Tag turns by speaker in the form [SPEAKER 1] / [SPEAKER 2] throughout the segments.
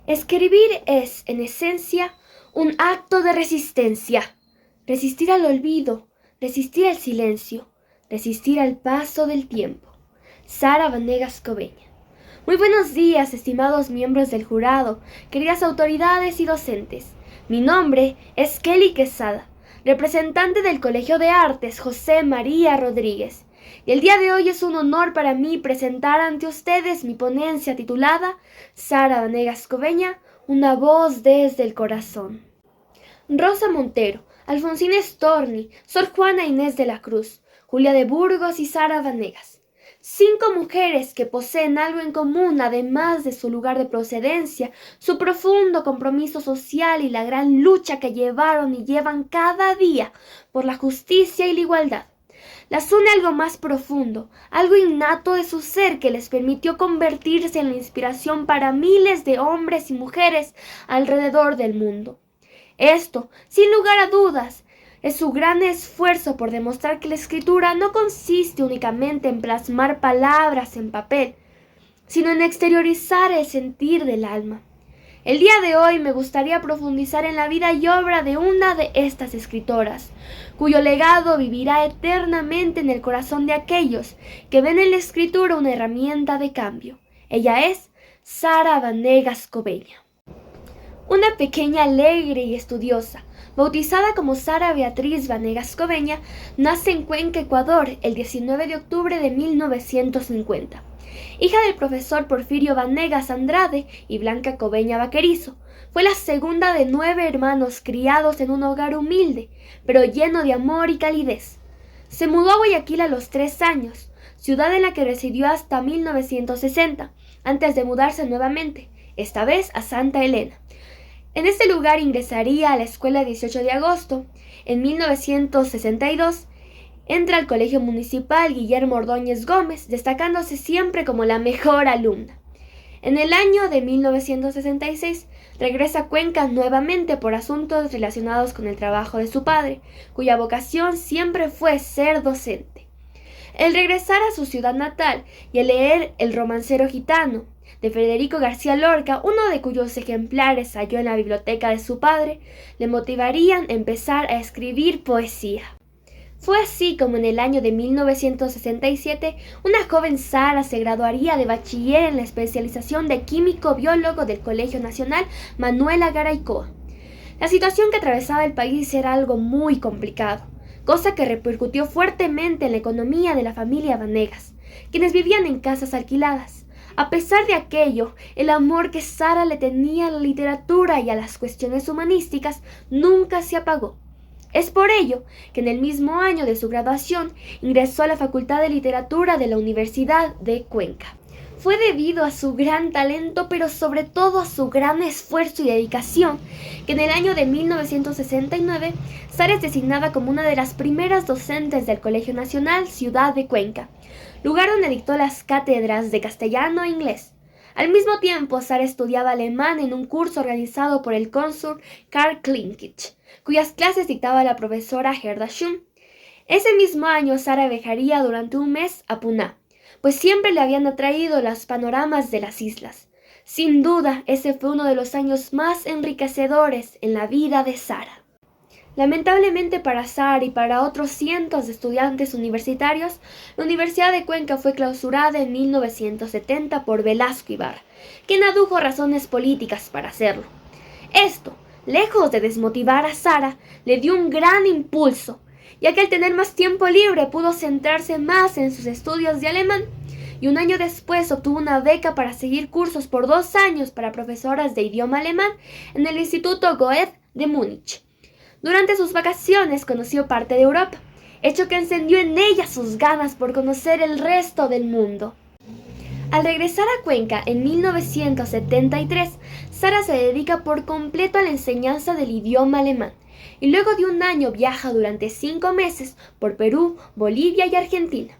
[SPEAKER 1] Escribir es, en esencia, un acto de resistencia. Resistir al olvido, resistir al silencio, resistir al paso del tiempo. Sara Vanegas Cobeña. Muy buenos días, estimados miembros del jurado, queridas autoridades y docentes. Mi nombre es Kelly Quesada, representante del Colegio de Artes José María Rodríguez. Y el día de hoy es un honor para mí presentar ante ustedes mi ponencia titulada Sara Vanegas Cobeña, una voz desde el corazón. Rosa Montero, Alfonsina Storni, Sor Juana Inés de la Cruz, Julia de Burgos y Sara Vanegas. 5 mujeres que poseen algo en común, además de su lugar de procedencia, su profundo compromiso social y la gran lucha que llevaron y llevan cada día por la justicia y la igualdad. Las une algo más profundo, algo innato de su ser que les permitió convertirse en la inspiración para miles de hombres y mujeres alrededor del mundo. Esto, sin lugar a dudas, es su gran esfuerzo por demostrar que la escritura no consiste únicamente en plasmar palabras en papel, sino en exteriorizar el sentir del alma. El día de hoy me gustaría profundizar en la vida y obra de una de estas escritoras, cuyo legado vivirá eternamente en el corazón de aquellos que ven en la escritura una herramienta de cambio. Ella es Sara Vanegas Cobeña. Una pequeña alegre y estudiosa, bautizada como Sara Beatriz Vanegas Cobeña, nace en Cuenca, Ecuador, el 19 de octubre de 1950. Hija del profesor Porfirio Vanegas Andrade y Blanca Cobeña Vaquerizo, fue la segunda de 9 hermanos criados en un hogar humilde, pero lleno de amor y calidez. Se mudó a Guayaquil a los 3 años, ciudad en la que residió hasta 1960, antes de mudarse nuevamente, esta vez a Santa Elena. En este lugar ingresaría a la Escuela 18 de Agosto. En 1962 entra al Colegio Municipal Guillermo Ordóñez Gómez, destacándose siempre como la mejor alumna. En el año de 1966 regresa a Cuenca nuevamente por asuntos relacionados con el trabajo de su padre, cuya vocación siempre fue ser docente. El regresar a su ciudad natal y el leer El romancero gitano de Federico García Lorca, uno de cuyos ejemplares halló en la biblioteca de su padre, le motivarían a empezar a escribir poesía. Fue así como en el año de 1967, una joven Sara se graduaría de bachiller en la especialización de químico-biólogo del Colegio Nacional Manuela Garaycoa. La situación que atravesaba el país era algo muy complicado, cosa que repercutió fuertemente en la economía de la familia Vanegas, quienes vivían en casas alquiladas. A pesar de aquello, el amor que Sara le tenía a la literatura y a las cuestiones humanísticas nunca se apagó. Es por ello que en el mismo año de su graduación ingresó a la Facultad de Literatura de la Universidad de Cuenca. Fue debido a su gran talento, pero sobre todo a su gran esfuerzo y dedicación, que en el año de 1969 Sara es designada como una de las primeras docentes del Colegio Nacional Ciudad de Cuenca, lugar donde dictó las cátedras de castellano e inglés. Al mismo tiempo, Sara estudiaba alemán en un curso organizado por el cónsul Karl Klinkich, cuyas clases dictaba la profesora Gerda Schum. Ese mismo año, Sara viajaría durante un mes a Puná, pues siempre le habían atraído los panoramas de las islas. Sin duda, ese fue uno de los años más enriquecedores en la vida de Sara. Lamentablemente para Sara y para otros cientos de estudiantes universitarios, la Universidad de Cuenca fue clausurada en 1970 por Velasco Ibarra, quien adujo razones políticas para hacerlo. Esto, lejos de desmotivar a Sara, le dio un gran impulso, ya que al tener más tiempo libre pudo centrarse más en sus estudios de alemán, y un año después obtuvo una beca para seguir cursos por 2 años para profesoras de idioma alemán en el Instituto Goethe de Múnich. Durante sus vacaciones conoció parte de Europa, hecho que encendió en ella sus ganas por conocer el resto del mundo. Al regresar a Cuenca en 1973, Sara se dedica por completo a la enseñanza del idioma alemán, y luego de un año viaja durante 5 meses por Perú, Bolivia y Argentina.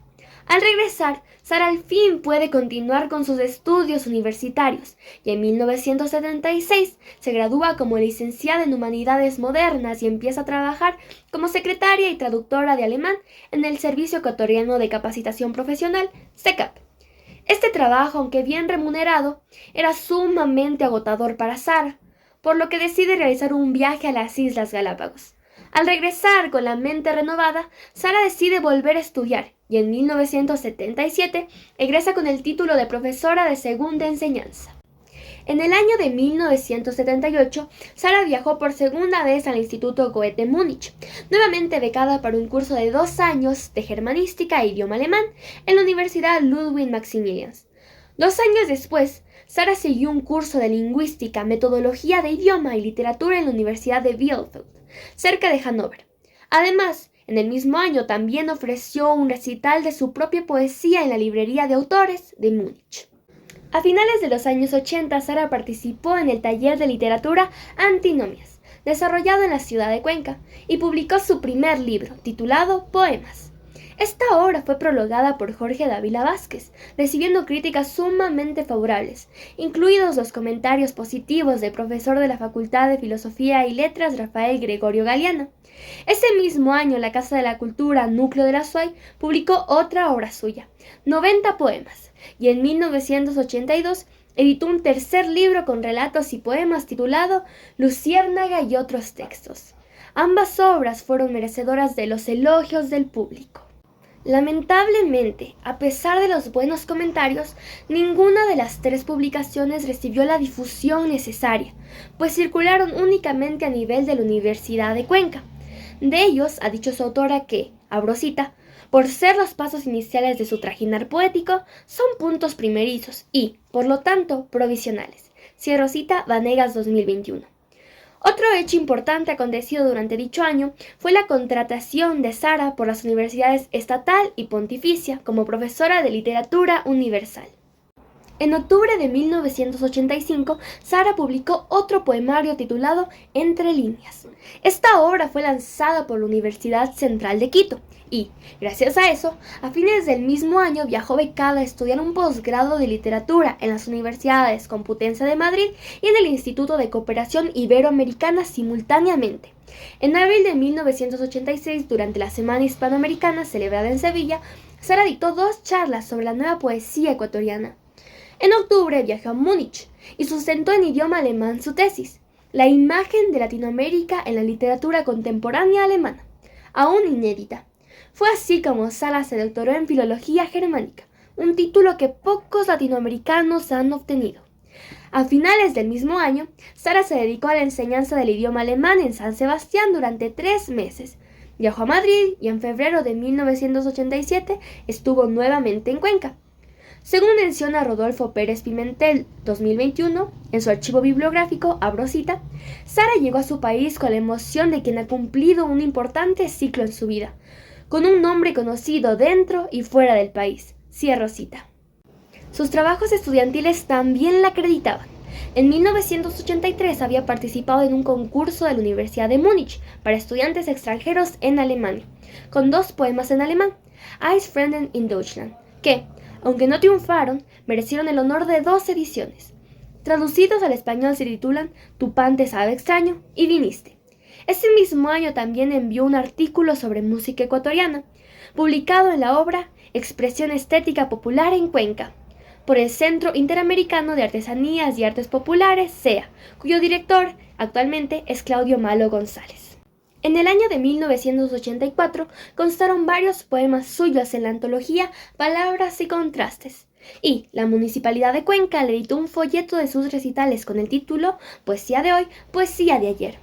[SPEAKER 1] Al regresar, Sara al fin puede continuar con sus estudios universitarios y en 1976 se gradúa como licenciada en Humanidades Modernas y empieza a trabajar como secretaria y traductora de alemán en el Servicio Ecuatoriano de Capacitación Profesional, SECAP. Este trabajo, aunque bien remunerado, era sumamente agotador para Sara, por lo que decide realizar un viaje a las Islas Galápagos. Al regresar con la mente renovada, Sara decide volver a estudiar y en 1977 egresa con el título de profesora de segunda enseñanza. En el año de 1978, Sara viajó por segunda vez al Instituto Goethe Múnich, nuevamente becada para un curso de 2 años de germanística e idioma alemán en la Universidad Ludwig Maximilians. 2 años después, Sara siguió un curso de lingüística, metodología de idioma y literatura en la Universidad de Bielefeld, cerca de Hannover. Además, en el mismo año también ofreció un recital de su propia poesía en la librería de autores de Múnich. A finales de los años 80, Sara participó en el taller de literatura Antinomias, desarrollado en la ciudad de Cuenca, y publicó su primer libro, titulado Poemas. Esta obra fue prologada por Jorge Dávila Vázquez, recibiendo críticas sumamente favorables, incluidos los comentarios positivos del profesor de la Facultad de Filosofía y Letras Rafael Gregorio Galeano. Ese mismo año, la Casa de la Cultura, núcleo de la SUAY, publicó otra obra suya, 90 poemas, y en 1982 editó un tercer libro con relatos y poemas titulado Luciérnaga y otros textos. Ambas obras fueron merecedoras de los elogios del público. Lamentablemente, a pesar de los buenos comentarios, ninguna de las 3 publicaciones recibió la difusión necesaria, pues circularon únicamente a nivel de la Universidad de Cuenca. De ellos ha dicho su autora que, abro cita, por ser los pasos iniciales de su trajinar poético, son puntos primerizos y, por lo tanto, provisionales. Cierro cita, Vanegas 2021. Otro hecho importante acontecido durante dicho año fue la contratación de Sara por las universidades estatal y pontificia como profesora de literatura universal. En octubre de 1985, Sara publicó otro poemario titulado Entre líneas. Esta obra fue lanzada por la Universidad Central de Quito y, gracias a eso, a fines del mismo año viajó becada a estudiar un posgrado de literatura en las universidades Complutense de Madrid y en el Instituto de Cooperación Iberoamericana simultáneamente. En abril de 1986, durante la Semana Hispanoamericana celebrada en Sevilla, Sara dictó 2 charlas sobre la nueva poesía ecuatoriana. En octubre viajó a Múnich y sustentó en idioma alemán su tesis, La imagen de Latinoamérica en la literatura contemporánea alemana, aún inédita. Fue así como Sara se doctoró en Filología Germánica, un título que pocos latinoamericanos han obtenido. A finales del mismo año, Sara se dedicó a la enseñanza del idioma alemán en San Sebastián durante 3 meses. Viajó a Madrid y en febrero de 1987 estuvo nuevamente en Cuenca. Según menciona Rodolfo Pérez Pimentel, 2021, en su archivo bibliográfico, abro cita, Sara llegó a su país con la emoción de quien ha cumplido un importante ciclo en su vida, con un nombre conocido dentro y fuera del país. Cierro cita. Sus trabajos estudiantiles también la acreditaban. En 1983 había participado en un concurso de la Universidad de Múnich para estudiantes extranjeros en Alemania, con 2 poemas en alemán, Eis Frieden in Deutschland, que, aunque no triunfaron, merecieron el honor de 2 ediciones. Traducidos al español se titulan Tu pan te sabe extraño y Viniste. Ese mismo año también envió un artículo sobre música ecuatoriana, publicado en la obra Expresión Estética Popular en Cuenca, por el Centro Interamericano de Artesanías y Artes Populares, CEA, cuyo director actualmente es Claudio Malo González. En el año de 1984 constaron varios poemas suyos en la antología Palabras y Contrastes, y la Municipalidad de Cuenca le editó un folleto de sus recitales con el título Poesía de hoy, poesía de ayer.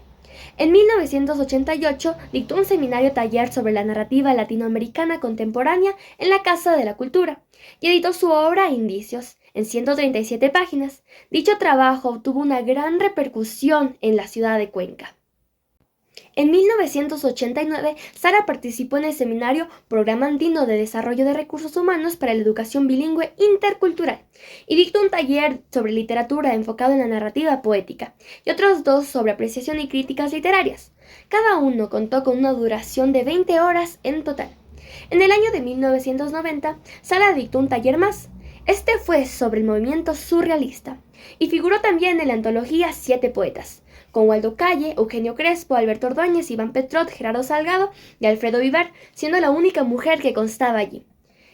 [SPEAKER 1] En 1988 dictó un seminario taller sobre la narrativa latinoamericana contemporánea en la Casa de la Cultura y editó su obra Indicios, en 137 páginas. Dicho trabajo obtuvo una gran repercusión en la ciudad de Cuenca. En 1989, Sara participó en el seminario Programa Andino de Desarrollo de Recursos Humanos para la Educación Bilingüe Intercultural y dictó un taller sobre literatura enfocado en la narrativa poética y otros 2 sobre apreciación y críticas literarias. Cada uno contó con una duración de 20 horas en total. En el año de 1990, Sara dictó un taller más. Este fue sobre el movimiento surrealista y figuró también en la antología 7 poetas, con Waldo Calle, Eugenio Crespo, Alberto Ordóñez, Iván Petrot, Gerardo Salgado y Alfredo Vivar, siendo la única mujer que constaba allí.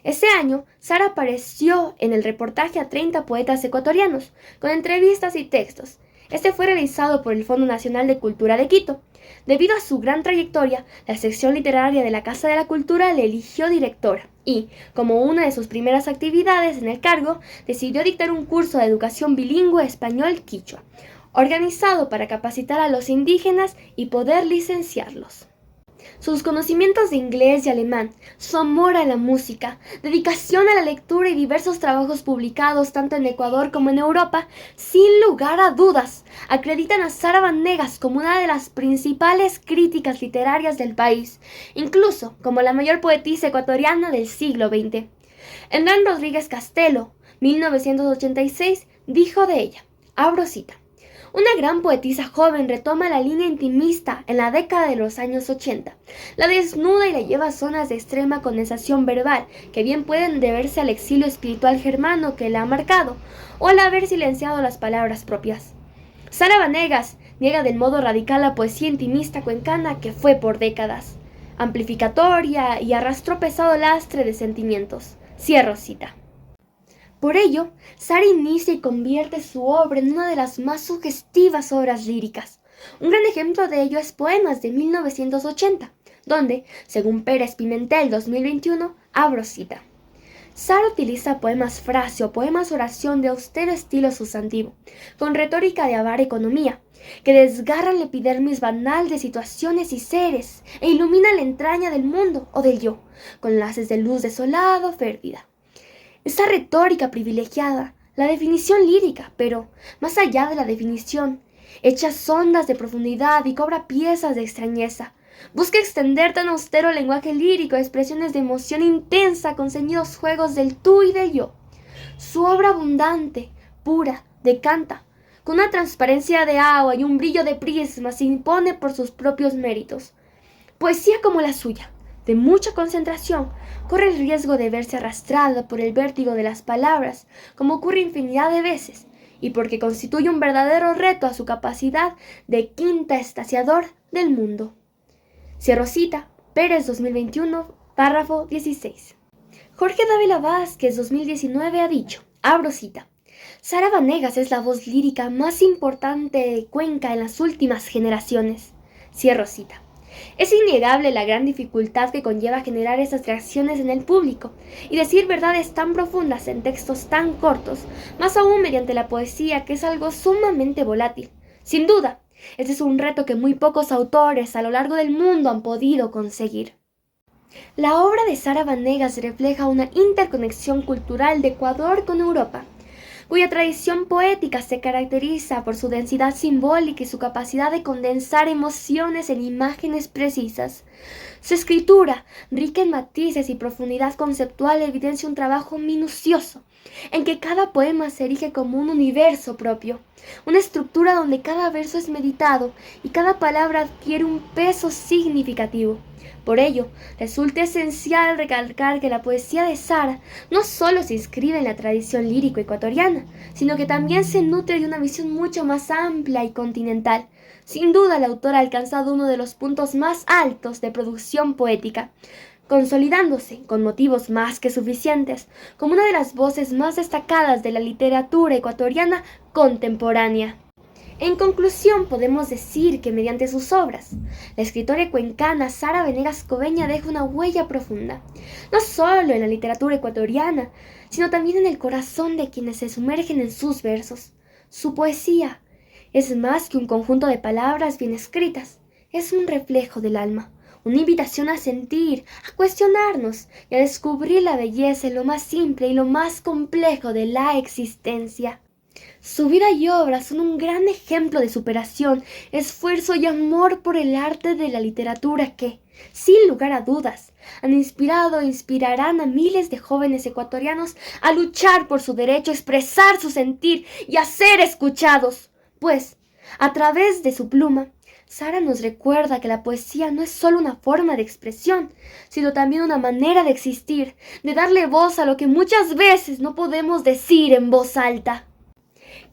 [SPEAKER 1] Ese año, Sara apareció en el reportaje a 30 poetas ecuatorianos, con entrevistas y textos. Este fue realizado por el Fondo Nacional de Cultura de Quito. Debido a su gran trayectoria, la sección literaria de la Casa de la Cultura le eligió directora y, como una de sus primeras actividades en el cargo, decidió dictar un curso de educación bilingüe español-quichua, organizado para capacitar a los indígenas y poder licenciarlos. Sus conocimientos de inglés y alemán, su amor a la música, dedicación a la lectura y diversos trabajos publicados tanto en Ecuador como en Europa, sin lugar a dudas, acreditan a Sara Vanegas como una de las principales críticas literarias del país, incluso como la mayor poetisa ecuatoriana del siglo XX. Hernán Rodríguez Castelo, 1986, dijo de ella, abro cita: una gran poetisa joven retoma la línea intimista en la década de los años 80. La desnuda y la lleva a zonas de extrema condensación verbal, que bien pueden deberse al exilio espiritual germano que la ha marcado, o al haber silenciado las palabras propias. Sara Vanegas niega del modo radical la poesía intimista cuencana que fue por décadas amplificatoria y arrastró pesado lastre de sentimientos. Cierro cita. Por ello, Sara inicia y convierte su obra en una de las más sugestivas obras líricas. Un gran ejemplo de ello es Poemas de 1980, donde, según Pérez Pimentel 2021, abro cita: Sara utiliza poemas frase o poemas oración de austero estilo sustantivo, con retórica de avara economía, que desgarran la epidermis banal de situaciones y seres, e iluminan la entraña del mundo o del yo, con laces de luz desolado, férvida. Esta retórica privilegiada, la definición lírica, pero, más allá de la definición, echa sondas de profundidad y cobra piezas de extrañeza. Busca extender tan austero lenguaje lírico a expresiones de emoción intensa con ceñidos juegos del tú y del yo. Su obra abundante, pura, decanta, con una transparencia de agua y un brillo de prisma, se impone por sus propios méritos. Poesía como la suya, de mucha concentración, corre el riesgo de verse arrastrada por el vértigo de las palabras, como ocurre infinidad de veces, y porque constituye un verdadero reto a su capacidad de quinta estaciador del mundo. Cierro cita, Pérez 2021, párrafo 16. Jorge Dávila Vázquez 2019 ha dicho, abro cita: Sara Vanegas es la voz lírica más importante de Cuenca en las últimas generaciones. Cierro cita. Es innegable la gran dificultad que conlleva generar esas reacciones en el público y decir verdades tan profundas en textos tan cortos, más aún mediante la poesía, que es algo sumamente volátil. Sin duda, este es un reto que muy pocos autores a lo largo del mundo han podido conseguir. La obra de Sara Vanegas refleja una interconexión cultural de Ecuador con Europa, cuya tradición poética se caracteriza por su densidad simbólica y su capacidad de condensar emociones en imágenes precisas. Su escritura, rica en matices y profundidad conceptual, evidencia un trabajo minucioso, en que cada poema se erige como un universo propio, una estructura donde cada verso es meditado y cada palabra adquiere un peso significativo. Por ello, resulta esencial recalcar que la poesía de Sara no solo se inscribe en la tradición lírico-ecuatoriana, sino que también se nutre de una visión mucho más amplia y continental. Sin duda, la autora ha alcanzado uno de los puntos más altos de producción poética, consolidándose, con motivos más que suficientes, como una de las voces más destacadas de la literatura ecuatoriana contemporánea. En conclusión, podemos decir que mediante sus obras, la escritora cuencana Sara Vanegas Cobeña deja una huella profunda, no solo en la literatura ecuatoriana, sino también en el corazón de quienes se sumergen en sus versos. Su poesía es más que un conjunto de palabras bien escritas, es un reflejo del alma, una invitación a sentir, a cuestionarnos y a descubrir la belleza en lo más simple y lo más complejo de la existencia. Su vida y obra son un gran ejemplo de superación, esfuerzo y amor por el arte de la literatura que, sin lugar a dudas, han inspirado e inspirarán a miles de jóvenes ecuatorianos a luchar por su derecho a expresar su sentir y a ser escuchados. Pues, a través de su pluma, Sara nos recuerda que la poesía no es solo una forma de expresión, sino también una manera de existir, de darle voz a lo que muchas veces no podemos decir en voz alta.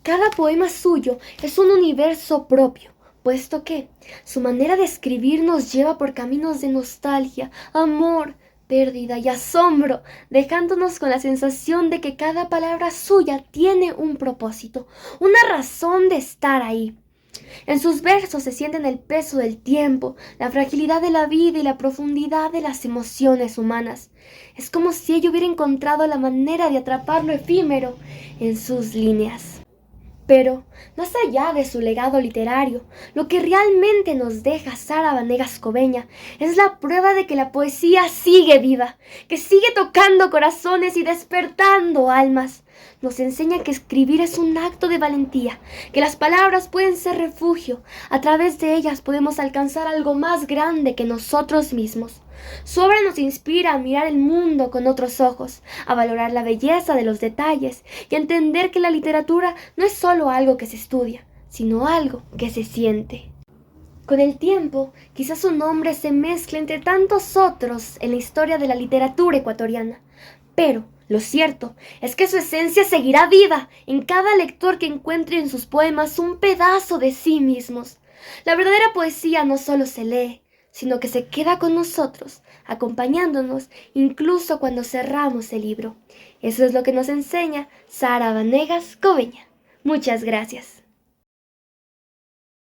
[SPEAKER 1] Cada poema suyo es un universo propio, puesto que su manera de escribir nos lleva por caminos de nostalgia, amor, pérdida y asombro, dejándonos con la sensación de que cada palabra suya tiene un propósito, una razón de estar ahí. En sus versos se sienten el peso del tiempo, la fragilidad de la vida y la profundidad de las emociones humanas. Es como si ella hubiera encontrado la manera de atrapar lo efímero en sus líneas. Pero, más allá de su legado literario, lo que realmente nos deja Sara Vanegas Cobeña es la prueba de que la poesía sigue viva, que sigue tocando corazones y despertando almas. Nos enseña que escribir es un acto de valentía, que las palabras pueden ser refugio, a través de ellas podemos alcanzar algo más grande que nosotros mismos. Su obra nos inspira a mirar el mundo con otros ojos, a valorar la belleza de los detalles y a entender que la literatura no es solo algo que se estudia, sino algo que se siente. Con el tiempo, quizás su nombre se mezcle entre tantos otros en la historia de la literatura ecuatoriana, pero lo cierto es que su esencia seguirá viva en cada lector que encuentre en sus poemas un pedazo de sí mismos. La verdadera poesía no solo se lee, sino que se queda con nosotros, acompañándonos incluso cuando cerramos el libro. Eso es lo que nos enseña Sara Vanegas Cobeña. Muchas gracias.